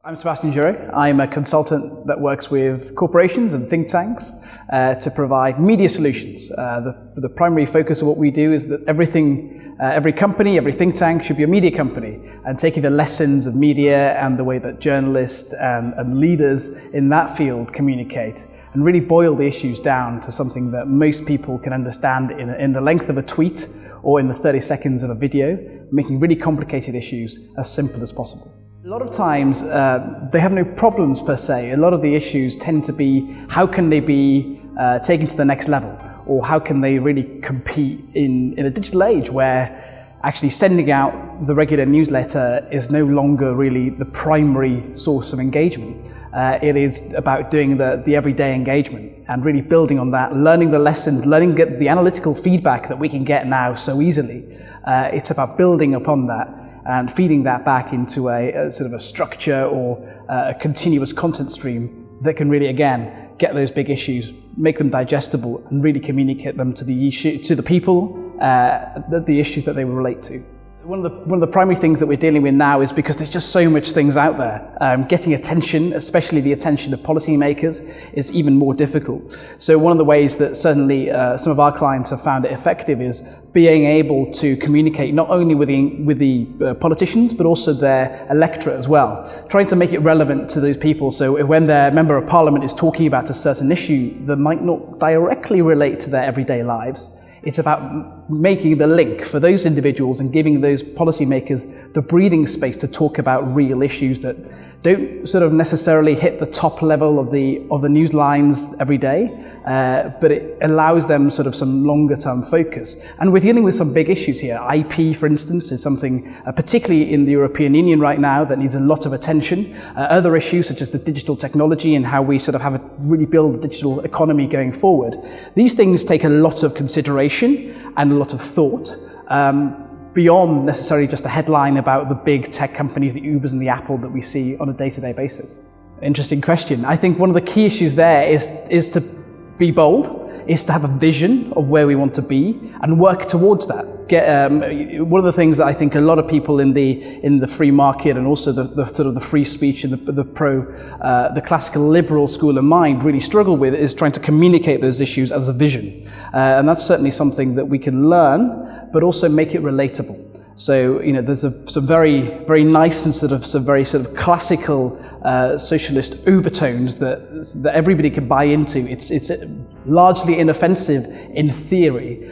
I'm Sebastian Giraud. I'm a consultant that works with corporations and think tanks to provide media solutions. The primary focus of what we do is that every company, every think tank should be a media company, and taking the lessons of media and the way that journalists and leaders in that field communicate and really boil the issues down to something that most people can understand in the length of a tweet or in the 30 seconds of a video, making really complicated issues as simple as possible. A lot of times they have no problems per se. A lot of the issues tend to be how can they be taken to the next level, or how can they really compete in a digital age where actually sending out the regular newsletter is no longer really the primary source of engagement. It is about doing the everyday engagement and really building on that, learning the lessons, learning the analytical feedback that we can get now so easily. It's about building upon that and feeding that back into a sort of a structure or a continuous content stream that can really, again, get those big issues, make them digestible, and really communicate them to the people, the issues that they will relate to. One of the primary things that we're dealing with now is because there's just so much things out there. Getting attention, especially the attention of policymakers, is even more difficult. So one of the ways that certainly some of our clients have found it effective is being able to communicate not only with the politicians, but also their electorate as well. Trying to make it relevant to those people. So when their member of parliament is talking about a certain issue that might not directly relate to their everyday lives, it's about making the link for those individuals and giving those policymakers the breathing space to talk about real issues that don't sort of necessarily hit the top level of the news lines every day, but it allows them sort of some longer term focus. And we're dealing with some big issues here. IP, for instance, is something particularly in the European Union right now that needs a lot of attention. Other issues such as the digital technology and how we sort of really build the digital economy going forward. These things take a lot of consideration and a lot of thought. Beyond necessarily just the headline about the big tech companies, the Ubers and the Apple that we see on a day-to-day basis. Interesting question. I think one of the key issues there is to be bold, is to have a vision of where we want to be and work towards that. One of the things that I think a lot of people in the free market and also the sort of the free speech and the classical liberal school of mind really struggle with is trying to communicate those issues as a vision. And that's certainly something that we can learn, but also make it relatable. So, there's some very, very nice and some very classical socialist overtones that everybody can buy into. It's largely inoffensive in theory,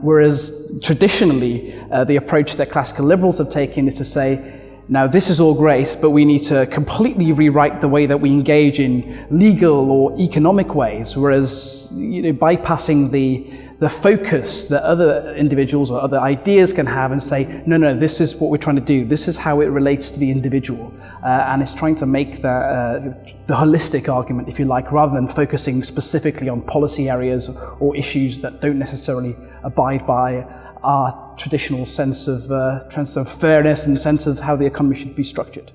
whereas traditionally the approach that classical liberals have taken is to say, now this is all great, but we need to completely rewrite the way that we engage in legal or economic ways, whereas bypassing the focus that other individuals or other ideas can have and say, no, this is what we're trying to do. This is how it relates to the individual. And it's trying to make the holistic argument, if you like, rather than focusing specifically on policy areas or issues that don't necessarily abide by our traditional sense of fairness and sense of how the economy should be structured.